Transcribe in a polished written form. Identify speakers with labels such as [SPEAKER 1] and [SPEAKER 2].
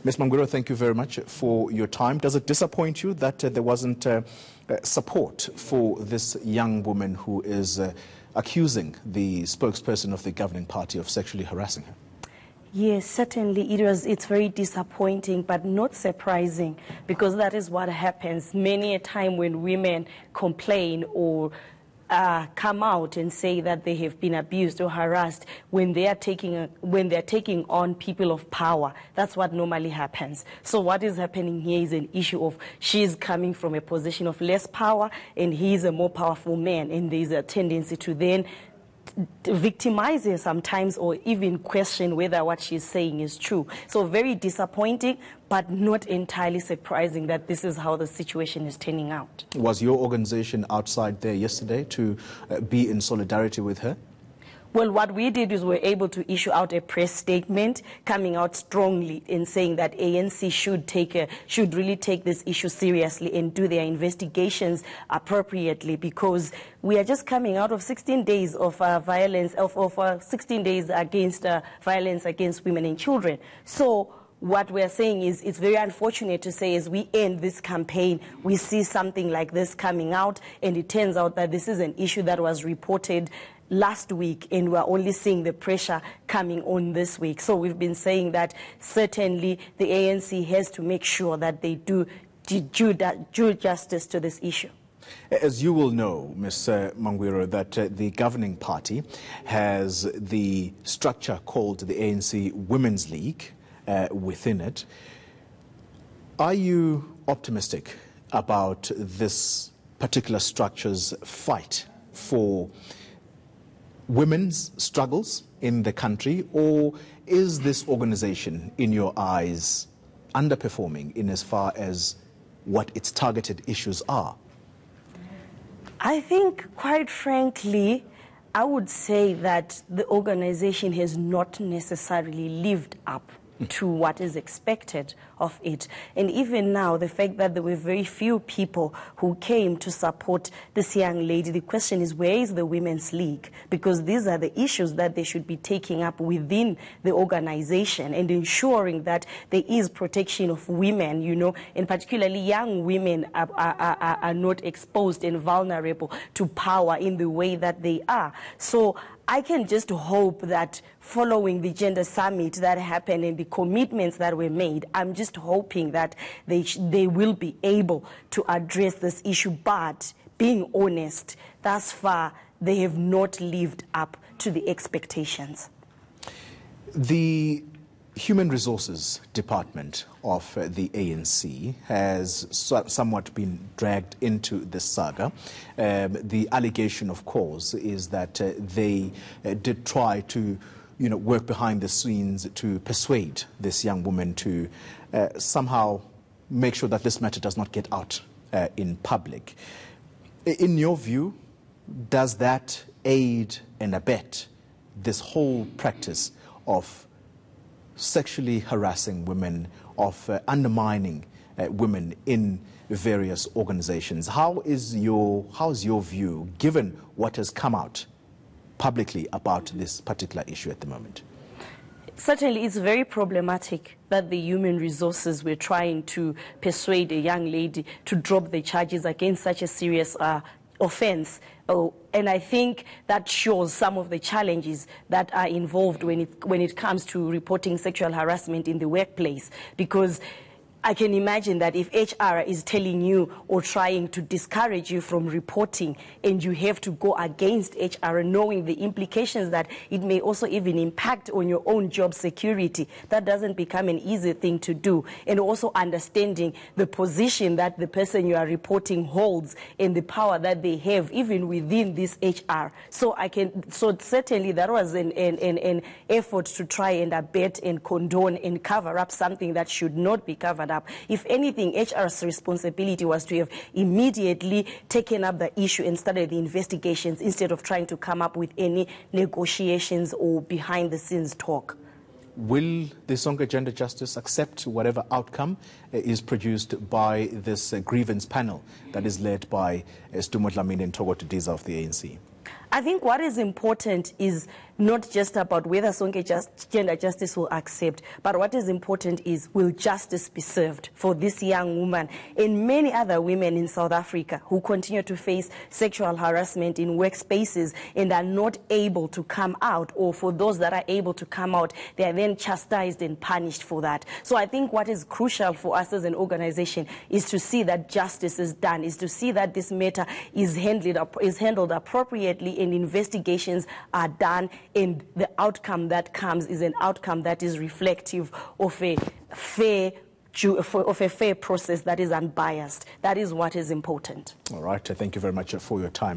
[SPEAKER 1] Ms. Mangwiro, thank you very much for your time. Does it disappoint you that there wasn't support for this young woman who is accusing the spokesperson of the governing party of sexually harassing her?
[SPEAKER 2] Yes, certainly it's very disappointing, but not surprising, because that is what happens many a time when women complain or come out and say that they have been abused or harassed when they are taking on people of power. That's what normally happens. So what is happening here is an issue of she's coming from a position of less power and he's a more powerful man, and there's a tendency to then victimize her sometimes or even question whether what she's saying is true. So very disappointing, but not entirely surprising that this is how the situation is turning out. Was your organization outside there yesterday to be in solidarity with her? Well, what we did is we were able to issue out a press statement coming out strongly in saying that ANC should really take this issue seriously and do their investigations appropriately, because we are just coming out of 16 days of violence, 16 days against violence against women and children. So what we're saying is it's very unfortunate to say as we end this campaign, we see something like this coming out, and it turns out that this is an issue that was reported last week, and we're only seeing the pressure coming on this week. So we've been saying that certainly the ANC has to make sure that they do due justice to this issue. As you will know, Ms. Mangwiro, that the governing party has the structure called the ANC Womens League within it. Are you optimistic about this particular structure's fight for women's struggles in the country, or is this organization, in your eyes, underperforming in as far as what its targeted issues are? I think, quite frankly, I would say that the organization has not necessarily lived up to what is expected of it. And even now, the fact that there were very few people who came to support this young lady, the question is, where is the Women's League? Because these are the issues that they should be taking up within the organization and ensuring that there is protection of women, you know, and particularly young women are not exposed and vulnerable to power in the way that they are. So I can just hope that following the gender summit that happened and the commitments that were made, I'm just hoping that they will be able to address this issue. But being honest, thus far, they have not lived up to the expectations. The Human Resources Department of the ANC has somewhat been dragged into this saga. The allegation, of course, is that they did try to, work behind the scenes to persuade this young woman to somehow make sure that this matter does not get out in public. In your view, does that aid and abet this whole practice of sexually harassing women, of undermining women in various organizations? How is your view, given what has come out publicly about this particular issue at the moment? Certainly, it's very problematic that the Human Resources were trying to persuade a young lady to drop the charges against such a serious offense. And I think that shows some of the challenges that are involved when it comes to reporting sexual harassment in the workplace, because I can imagine that if HR is telling you or trying to discourage you from reporting, and you have to go against HR, knowing the implications that it may also even impact on your own job security, that doesn't become an easy thing to do. And also understanding the position that the person you are reporting holds and the power that they have even within this HR. So certainly that was an effort to try and abet and condone and cover up something that should not be covered up. If anything, HR's responsibility was to have immediately taken up the issue and started the investigations instead of trying to come up with any negotiations or behind-the-scenes talk. Will the Sonke Gender Justice accept whatever outcome is produced by this grievance panel that is led by Stumot Lamine and Togo Tudiza of the ANC? I think what is important is not just about whether gender justice will accept, but what is important is, will justice be served for this young woman and many other women in South Africa who continue to face sexual harassment in workspaces and are not able to come out, or for those that are able to come out, they are then chastised and punished for that. So I think what is crucial for us as an organization is to see that justice is done, is to see that this matter is handled appropriately and investigations are done, and the outcome that comes is an outcome that is reflective of a fair process that is unbiased. That is what is important.
[SPEAKER 1] All right. Thank you very much for your time.